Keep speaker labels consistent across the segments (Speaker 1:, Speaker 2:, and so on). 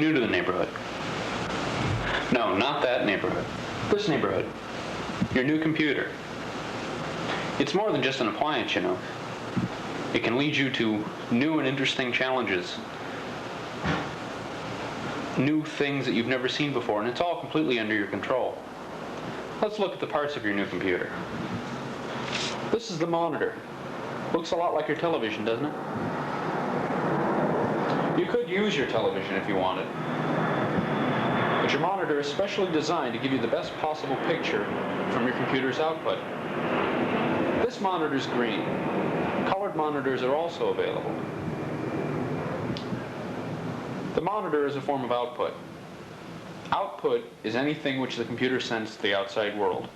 Speaker 1: new to the neighborhood. No, not that neighborhood. This neighborhood. Your new computer. It's more than just an appliance, you know. It can lead you to new and interesting challenges. New things that you've never seen before, and it's all completely under your control. Let's look at the parts of your new computer. This is the monitor. Looks a lot like your television, doesn't it? You could use your television if you wanted. But your monitor is specially designed to give you the best possible picture from your computer's output. This monitor's green. Colored monitors are also available. The monitor is a form of output. Output is anything which the computer sends to the outside world.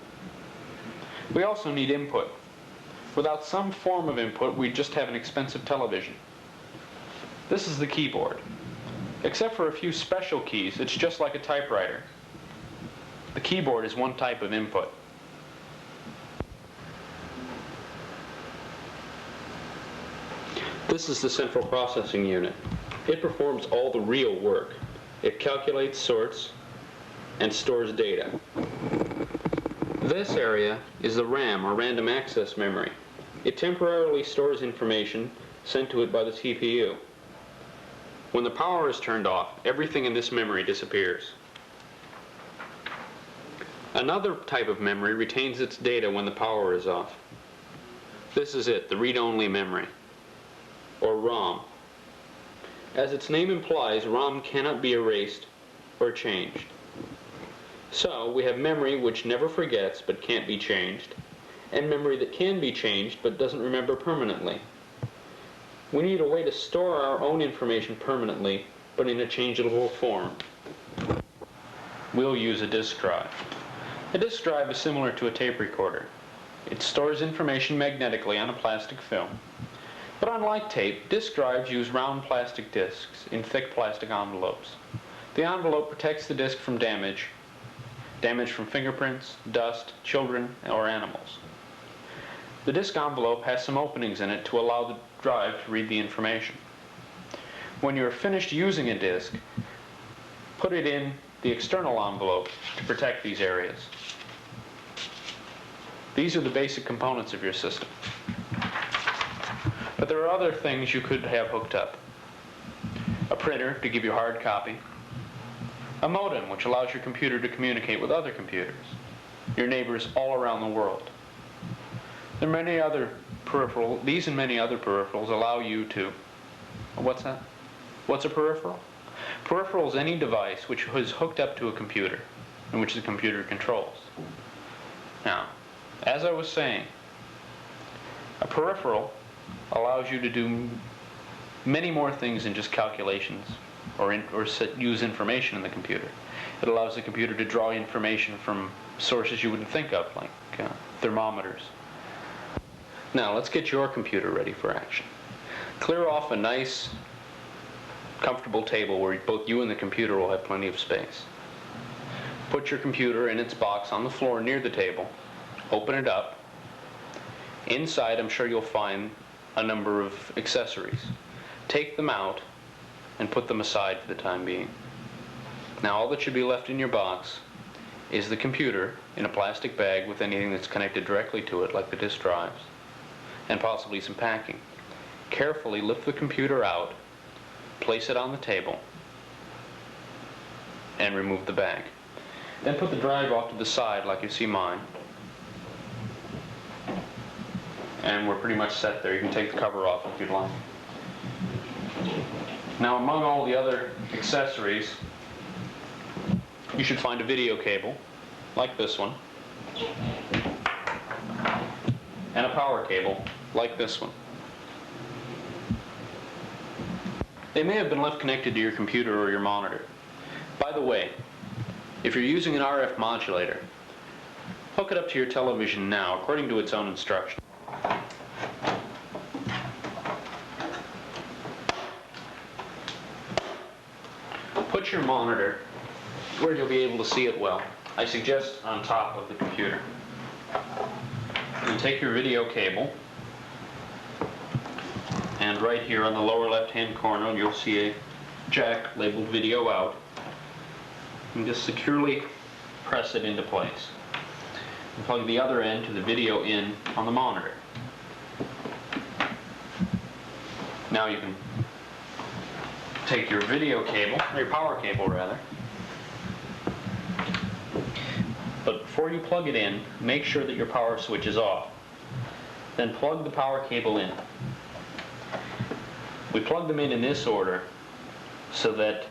Speaker 1: We also need input. Without some form of input, we'd just have an expensive television. This is the keyboard. Except for a few special keys, it's just like a typewriter. The keyboard is one type of input. This is the central processing unit. It performs all the real work. It calculates, sorts, and stores data. This area is the RAM, or random access memory. It temporarily stores information sent to it by the CPU. When the power is turned off, everything in this memory disappears. Another type of memory retains its data when the power is off. This is it, the read-only memory, or ROM. As its name implies, ROM cannot be erased or changed. So, we have memory which never forgets but can't be changed, and memory that can be changed but doesn't remember permanently. We need a way to store our own information permanently, but in a changeable form. We'll use a disk drive. A disk drive is similar to a tape recorder. It stores information magnetically on a plastic film. But unlike tape, disk drives use round plastic disks in thick plastic envelopes. The envelope protects the disk from damage from fingerprints, dust, children, or animals. The disk envelope has some openings in it to allow the drive to read the information. When you're finished using a disk, put it in the external envelope to protect these areas. These are the basic components of your system. But there are other things you could have hooked up. A printer to give you hard copy. A modem which allows your computer to communicate with other computers, your neighbors all around the world. There are many other peripherals. These and many other peripherals allow you to... What's that? What's a peripheral? Peripheral is any device which is hooked up to a computer and which the computer controls. Now, as I was saying, a peripheral allows you to do many more things than just calculations or use information in the computer. It allows the computer to draw information from sources you wouldn't think of, like thermometers. Now, let's get your computer ready for action. Clear off a nice, comfortable table where both you and the computer will have plenty of space. Put your computer in its box on the floor near the table. Open it up. Inside, I'm sure you'll find a number of accessories. Take them out and put them aside for the time being. Now, all that should be left in your box is the computer in a plastic bag with anything that's connected directly to it, like the disk drives, and possibly some packing. Carefully lift the computer out, place it on the table, and remove the bag. Then put the drive off to the side like you see mine. And we're pretty much set there. You can take the cover off if you'd like. Now, among all the other accessories, you should find a video cable, like this one, and a power cable, like this one. They may have been left connected to your computer or your monitor. By the way, if you're using an RF modulator, hook it up to your television now according to its own instructions. Put your monitor where you'll be able to see it well. I suggest on top of the computer. And take your video cable, and right here on the lower left-hand corner you'll see jack labeled video out and just securely press it into place. And plug the other end to the video in on the monitor. Now you can take your video cable, or your power cable rather, but before you plug it in, make sure that your power switch is off. Then plug the power cable in. We plug them in this order so that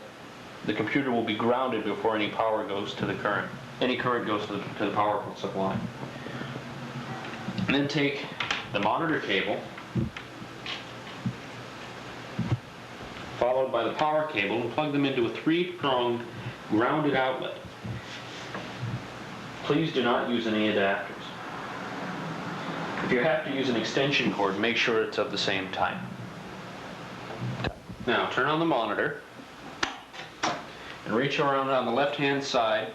Speaker 1: the computer will be grounded before any power goes to the current. Any current goes to the power supply. And then take the monitor cable, followed by the power cable, and plug them into a 3-pronged grounded outlet. Please do not use any adapters. If you have to use an extension cord, make sure it's of the same type. Now turn on the monitor and reach around on the left-hand side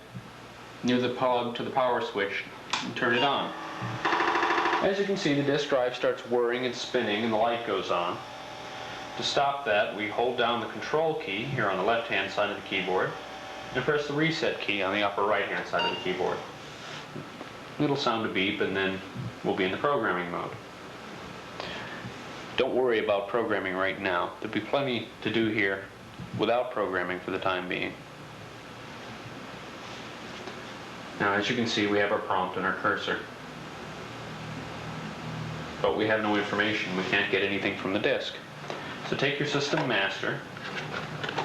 Speaker 1: near the plug to the power switch and turn it on. As you can see, the disk drive starts whirring and spinning and the light goes on. To stop that, we hold down the control key here on the left-hand side of the keyboard and press the reset key on the upper right-hand side of the keyboard. It'll sound a beep and then we'll be in the programming mode. Don't worry about programming right now. There'll be plenty to do here without programming for the time being. Now, as you can see, we have our prompt and our cursor. But we have no information. We can't get anything from the disk. So take your system master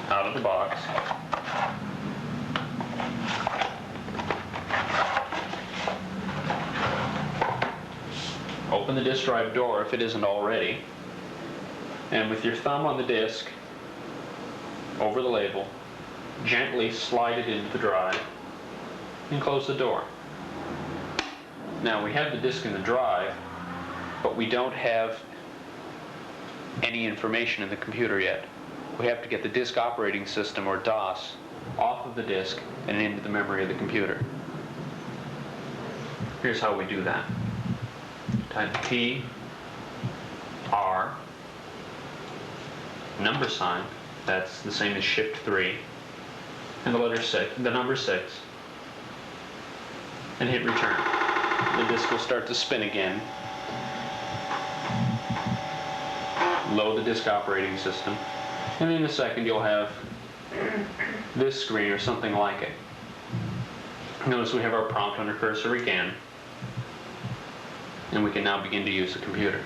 Speaker 1: out of the box. Open the disk drive door if it isn't already. And with your thumb on the disk, over the label, gently slide it into the drive and close the door. Now we have the disk in the drive, but we don't have any information in the computer yet. We have to get the disk operating system, or DOS, off of the disk and into the memory of the computer. Here's how we do that. Type P, R, number sign, that's the same as Shift 3, and the letter 6, the number 6, and hit return. The disk will start to spin again. Load the disk operating system, and in a second you'll have this screen or something like it. Notice we have our prompt under cursor again, and we can now begin to use the computer.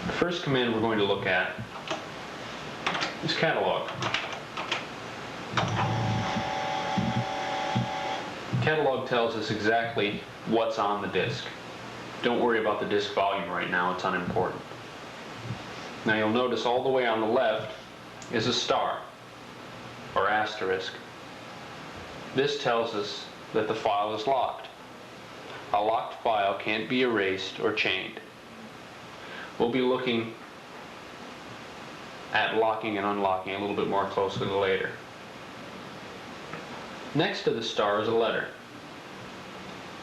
Speaker 1: The first command we're going to look at is catalog. Catalog tells us exactly what's on the disk. Don't worry about the disk volume right now, it's unimportant. Now you'll notice all the way on the left is a star, or asterisk. This tells us that the file is locked. A locked file can't be erased or chained. We'll be looking at locking and unlocking a little bit more closely later. Next to the star is a letter.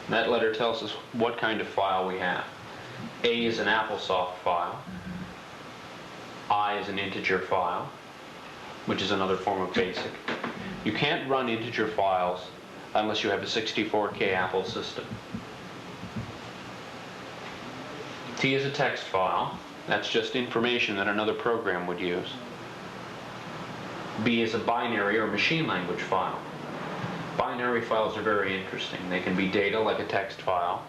Speaker 1: That letter tells us what kind of file we have. A is an AppleSoft file. I is an integer file, which is another form of BASIC. You can't run integer files unless you have a 64K Apple system. T is a text file. That's just information that another program would use. B is a binary or machine language file. Binary files are very interesting. They can be data like a text file.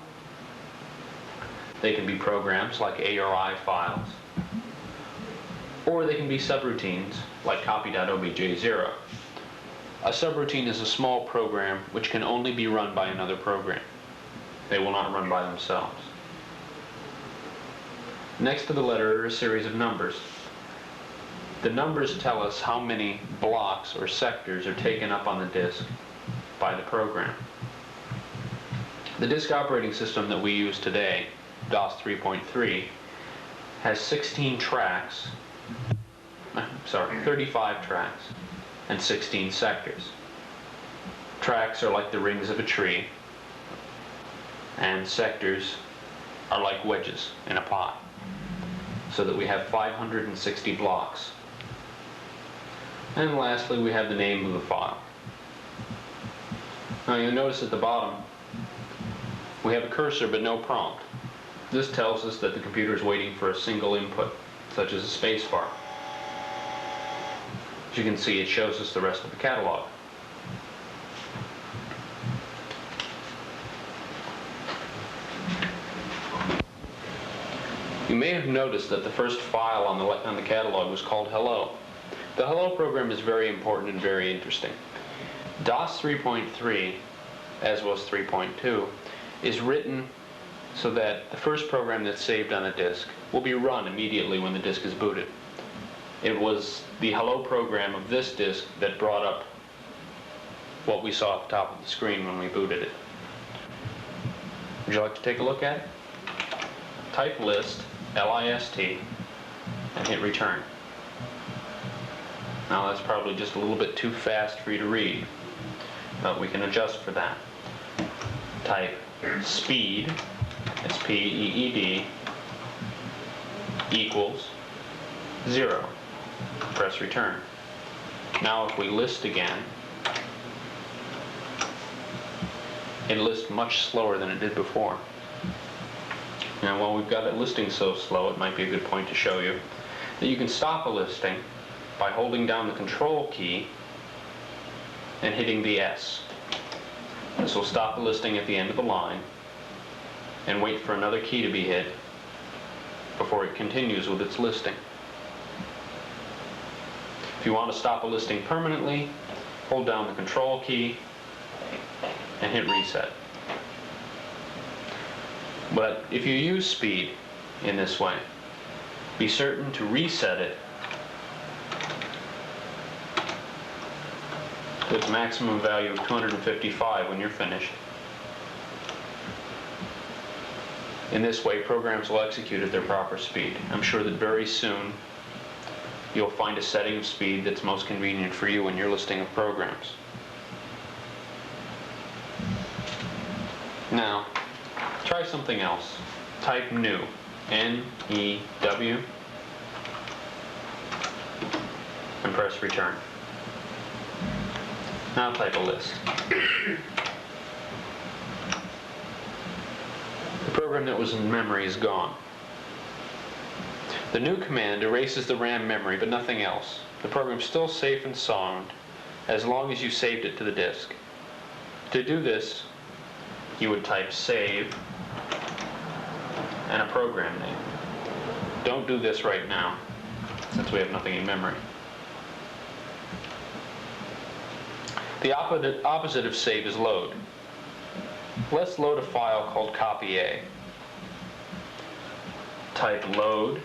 Speaker 1: They can be programs like A or I files. Or they can be subroutines like copy.obj0. A subroutine is a small program which can only be run by another program. They will not run by themselves. Next to the letter are a series of numbers. The numbers tell us how many blocks or sectors are taken up on the disk by the program. The disk operating system that we use today, DOS 3.3, has 16 tracks, 35 tracks, and 16 sectors. Tracks are like the rings of a tree, and sectors are like wedges in a pot. so that we have 560 blocks. And lastly, we have the name of the file. Now you'll notice at the bottom we have a cursor but no prompt. This tells us that the computer is waiting for a single input, such as a space bar. As you can see, it shows us the rest of the catalog. You may have noticed that the first file on the catalog was called Hello. The Hello program is very important and very interesting. DOS 3.3, as was 3.2, is written so that the first program that's saved on the disk will be run immediately when the disk is booted. It was the Hello program of this disk that brought up what we saw at the top of the screen when we booted it. Would you like to take a look at it? Type list, L-I-S-T, and hit return. Now that's probably just a little bit too fast for you to read, but we can adjust for that. Type speed, S-P-E-E-D, equals 0. Press return. Now if we list again, it lists much slower than it did before. Now while we've got it listing so slow, it might be a good point to show you that you can stop a listing by holding down the control key and hitting the S. This will stop the listing at the end of the line and wait for another key to be hit before it continues with its listing. If you want to stop a listing permanently, hold down the control key and hit reset. But if you use speed in this way, be certain to reset it to its maximum value of 255 when you're finished. In this way, programs will execute at their proper speed. I'm sure that very soon you'll find a setting of speed that's most convenient for you in your listing of programs. Now, try something else. Type new, N-E-W, and press return. Now type a list. The program that was in memory is gone. The new command erases the RAM memory, but nothing else. The program's still safe and sound as long as you saved it to the disk. To do this, you would type save and a program name. Don't do this right now, since we have nothing in memory. The opposite of save is load. Let's load a file called copy A. Type load,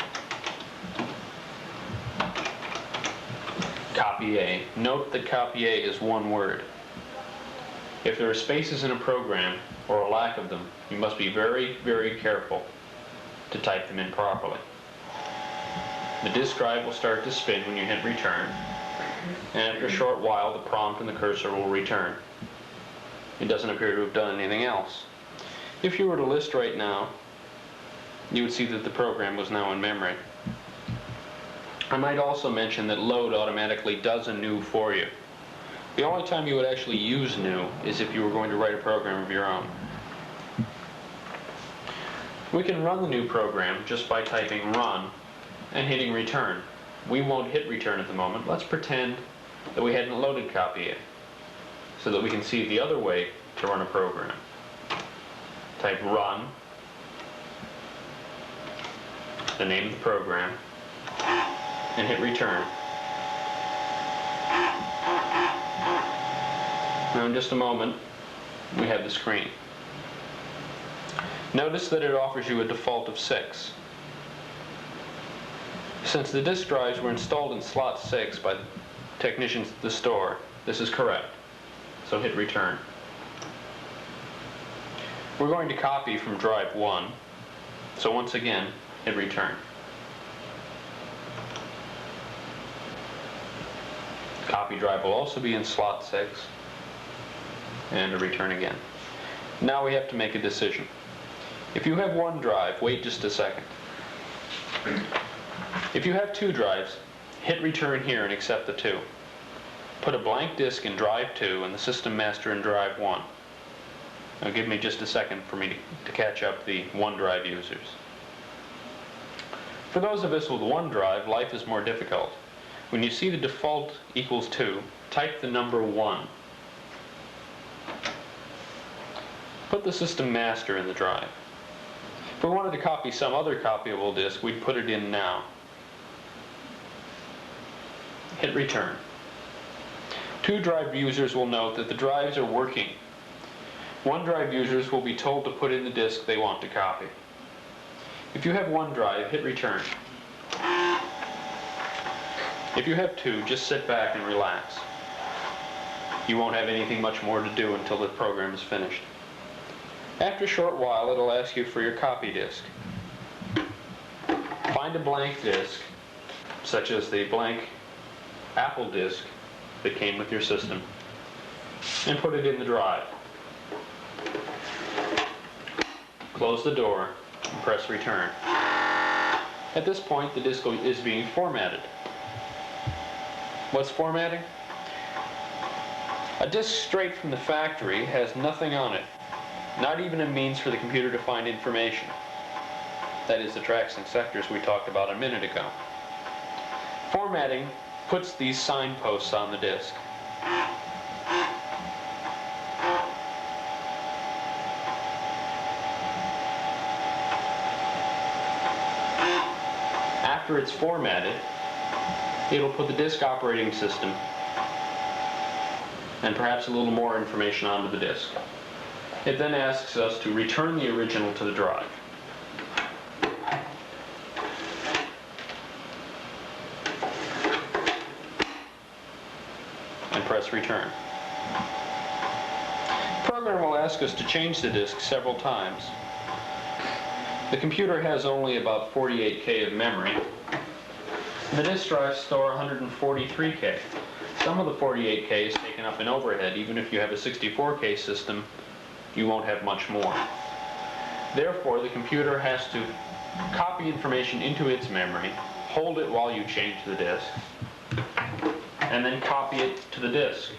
Speaker 1: copy A. Note that copy A is one word. If there are spaces in a program, or a lack of them, you must be very, very careful to type them in properly. The disk drive will start to spin when you hit return, and after a short while the prompt and the cursor will return. It doesn't appear to have done anything else. If you were to list right now, you would see that the program was now in memory. I might also mention that load automatically does a new for you. The only time you would actually use new is if you were going to write a program of your own. We can run the new program just by typing run and hitting return. We won't hit return at the moment. Let's pretend that we hadn't loaded copy A so that we can see the other way to run a program. Type run, the name of the program, and hit return. Now in just a moment, we have the screen. Notice that it offers you a default of 6. Since the disk drives were installed in slot 6 by the technicians at the store, this is correct. So hit return. We're going to copy from drive 1, so once again, hit return. Copy drive will also be in slot 6, and a return again. Now we have to make a decision. If you have one drive, wait just a second. If you have 2 drives, hit return here and accept the 2. Put a blank disk in drive 2 and the system master in drive 1. Now give me just a second for me to catch up the OneDrive users. For those of us with OneDrive, life is more difficult. When you see the default equals 2, type the number 1. Put the system master in the drive. If we wanted to copy some other copyable disk, we'd put it in now. Hit return. 2 drive users will note that the drives are working. OneDrive users will be told to put in the disk they want to copy. If you have 1 drive, hit return. If you have 2, just sit back and relax. You won't have anything much more to do until the program is finished. After a short while, it'll ask you for your copy disk. Find a blank disk, such as the blank Apple disk that came with your system, and put it in the drive. Close the door and press return. At this point, the disk is being formatted. What's formatting? A disk straight from the factory has nothing on it, not even a means for the computer to find information. That is the tracks and sectors we talked about a minute ago. Formatting puts these signposts on the disk. After it's formatted, it'll put the disk operating system and perhaps a little more information onto the disk. It then asks us to return the original to the drive. And press return. The program will ask us to change the disk several times. The computer has only about 48K of memory. The disk drives store 143K. Some of the 48K is taken up in overhead. Even if you have a 64K system, you won't have much more. Therefore, the computer has to copy information into its memory, hold it while you change the disk, and then copy it to the disk.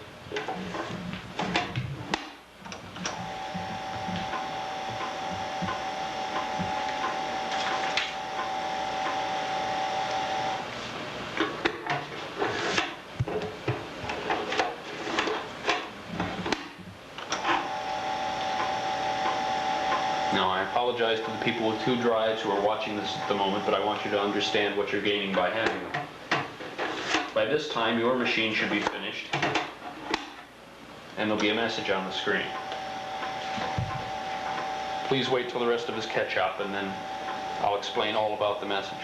Speaker 1: Now, I apologize to the people with 2 drives who are watching this at the moment, but I want you to understand what you're gaining by having them. By this time, your machine should be finished, and there'll be a message on the screen. Please wait till the rest of us catch up, and then I'll explain all about the message.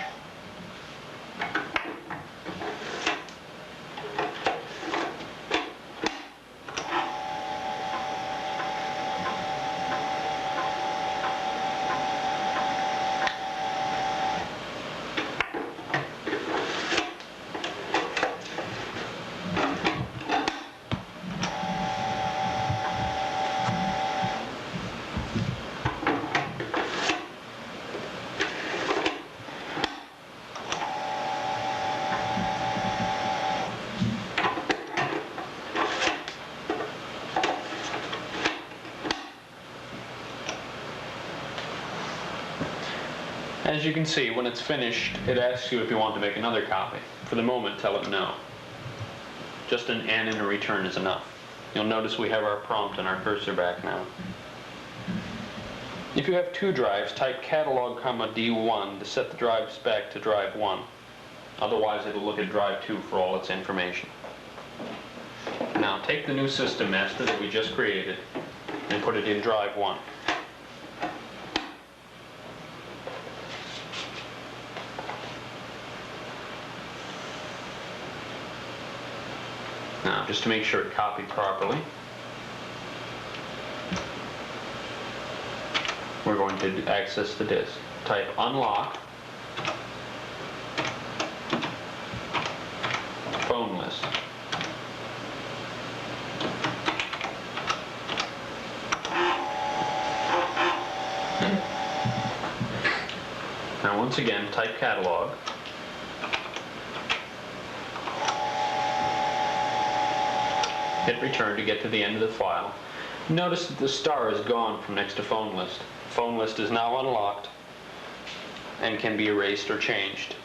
Speaker 1: As you can see, when it's finished, it asks you if you want to make another copy. For the moment, tell it no. Just an N and a return is enough. You'll notice we have our prompt and our cursor back now. If you have 2 drives, type catalog, D1 to set the drives back to drive 1. Otherwise, it'll look at drive 2 for all its information. Now, take the new system master that we just created and put it in drive 1. Now, just to make sure it copied properly, we're going to access the disk. Type unlock phone list. Now, once again, type catalog Hit return to get to the end of the file. Notice that the star is gone from next to phone list. Phone list is now unlocked and can be erased or changed.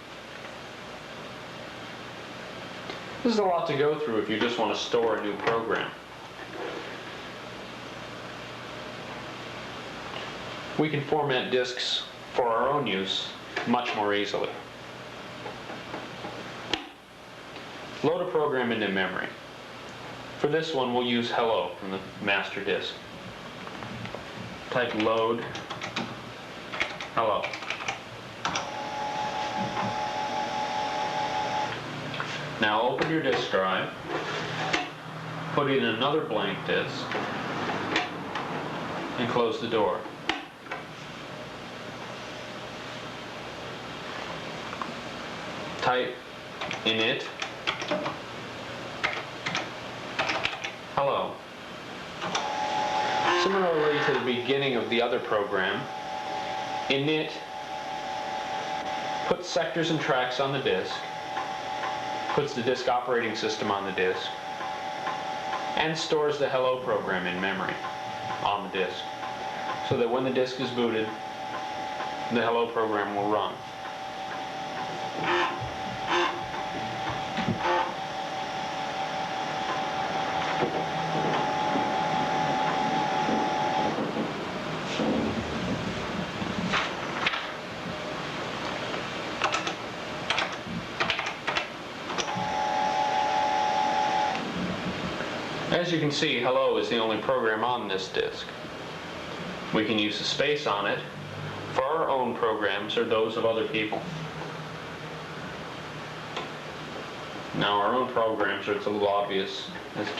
Speaker 1: This is a lot to go through if you just want to store a new program. We can format disks for our own use much more easily. Load a program into memory. For this one, we'll use hello from the master disk. Type load hello. Now open your disk drive, put in another blank disk, and close the door. Type init hello. Similarly to the beginning of the other program, init puts sectors and tracks on the disk, puts the disk operating system on the disk, and stores the hello program in memory on the disk, so that when the disk is booted, the hello program will run. As you can see, hello is the only program on this disk. We can use the space on it for our own programs or those of other people. Now our own programs are, it's a little obvious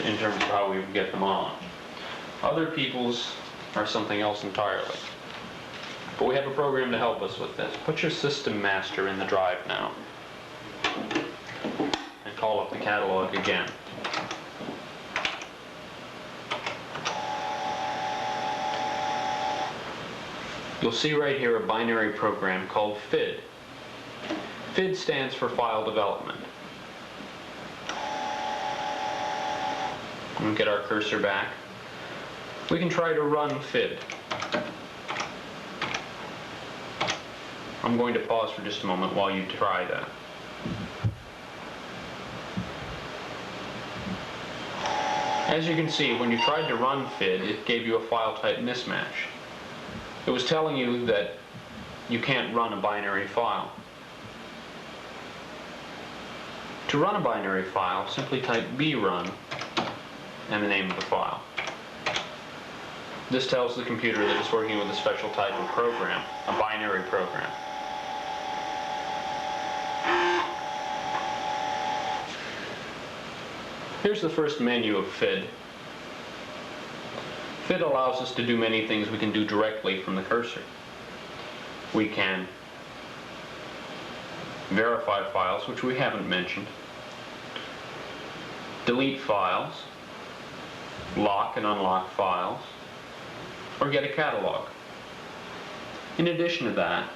Speaker 1: in terms of how we get them on. Other people's are something else entirely. But we have a program to help us with this. Put your system master in the drive now. And call up the catalog again. You'll see right here a binary program called FID. FID stands for File Development. We'll get our cursor back. We can try to run FID. I'm going to pause for just a moment while you try that. As you can see, when you tried to run FID, it gave you a file type mismatch. It was telling you that you can't run a binary file. To run a binary file, simply type brun and the name of the file. This tells the computer that it's working with a special type of program, a binary program. Here's the first menu of FID. FID allows us to do many things we can do directly from the cursor. We can verify files, which we haven't mentioned, delete files, lock and unlock files, or get a catalog. In addition to that,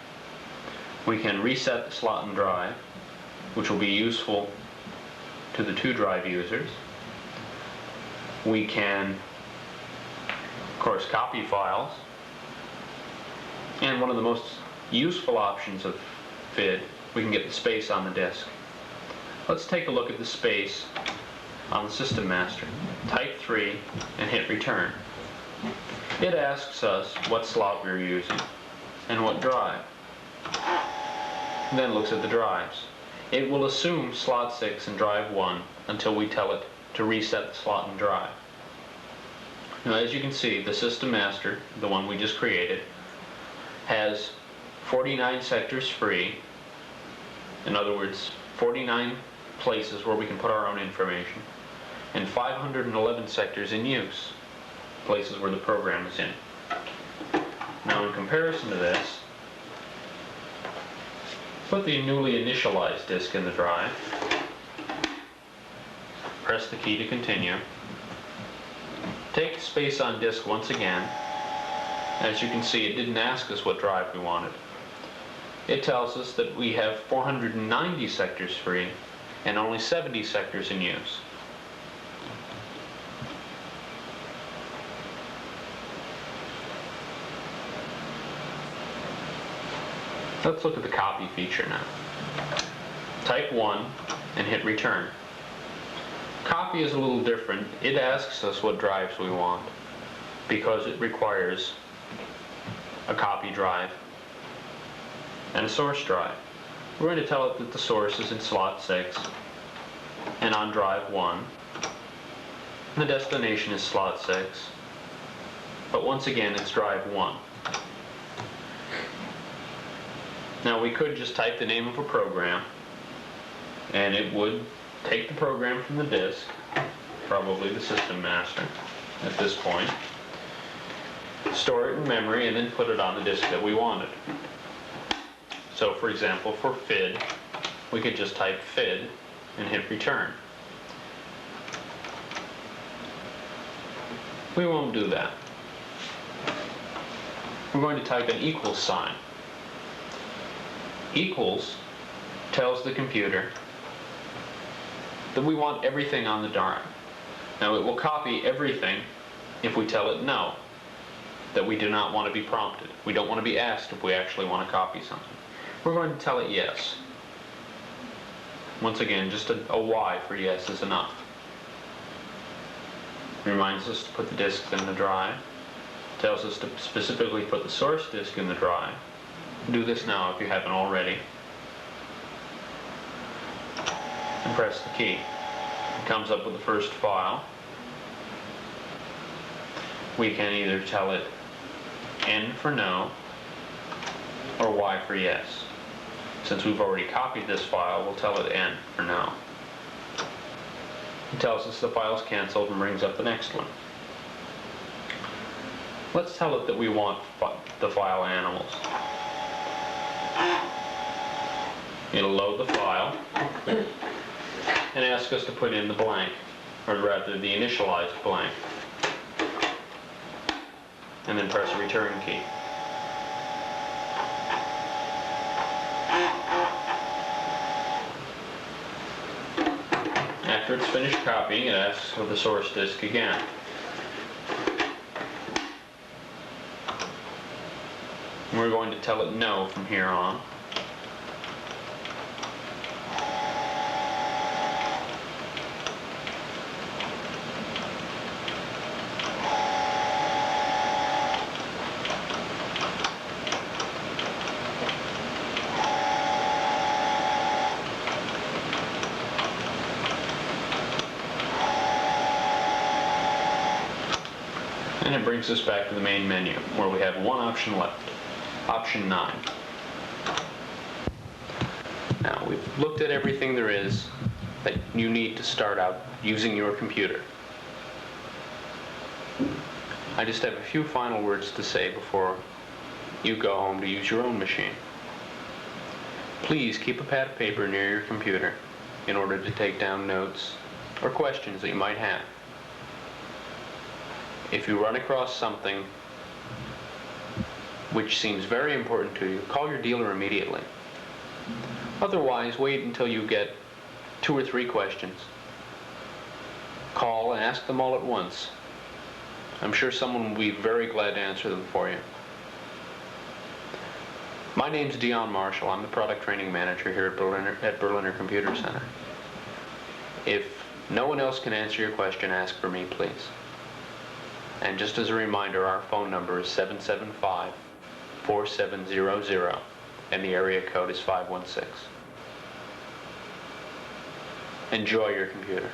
Speaker 1: we can reset the slot and drive, which will be useful to the 2 drive users. We can, of course, copy files. And one of the most useful options of FID, we can get the space on the disk. Let's take a look at the space on the system master. Type 3 and hit return. It asks us what slot we're using and what drive. Then looks at the drives. It will assume slot 6 and drive 1 until we tell it to reset the slot and drive. Now, as you can see, the system master, the one we just created, has 49 sectors free. In other words, 49 places where we can put our own information, and 511 sectors in use, places where the program is in. Now, in comparison to this, put the newly initialized disk in the drive, press the key to continue, take the space on disk once again. As you can see, it didn't ask us what drive we wanted. It tells us that we have 490 sectors free and only 70 sectors in use. Let's look at the copy feature now. Type 1 and hit return. Copy is a little different. It asks us what drives we want because it requires a copy drive and a source drive. We're going to tell it that the source is in slot 6 and on drive 1. The destination is slot 6, but once again it's drive 1. Now we could just type the name of a program and it would take the program from the disk, probably the system master at this point, store it in memory, and then put it on the disk that we wanted. So for example, for FID, we could just type FID and hit return. We won't do that. We're going to type an equals sign. Equals tells the computer that we want everything on the drive. Now it will copy everything if we tell it no, that we do not want to be prompted. We don't want to be asked if we actually want to copy something. We're going to tell it yes. Once again, just a Y for yes is enough. Reminds us to put the disks in the drive. Tells us to specifically put the source disk in the drive. Do this now if you haven't already. And press the key. It comes up with the first file. We can either tell it N for no or Y for yes. Since we've already copied this file, we'll tell it N for no. It tells us the file's canceled and brings up the next one. Let's tell it that we want the file animals. It'll load the file and ask us to put in the blank, or rather the initialized blank, and then press the return key. After it's finished copying, it asks for the source disk again. We're going to tell it no from here on. And it brings us back to the main menu, where we have one option left, option 9. Now, we've looked at everything there is that you need to start out using your computer. I just have a few final words to say before you go home to use your own machine. Please keep a pad of paper near your computer in order to take down notes or questions that you might have. If you run across something which seems very important to you, call your dealer immediately. Otherwise, wait until you get 2 or 3 questions. Call and ask them all at once. I'm sure someone will be very glad to answer them for you. My name's Dion Marshall. I'm the product training manager here at Berliner Computer Center. If no one else can answer your question, ask for me, please. And just as a reminder, our phone number is 775-4700, and the area code is 516. Enjoy your computer.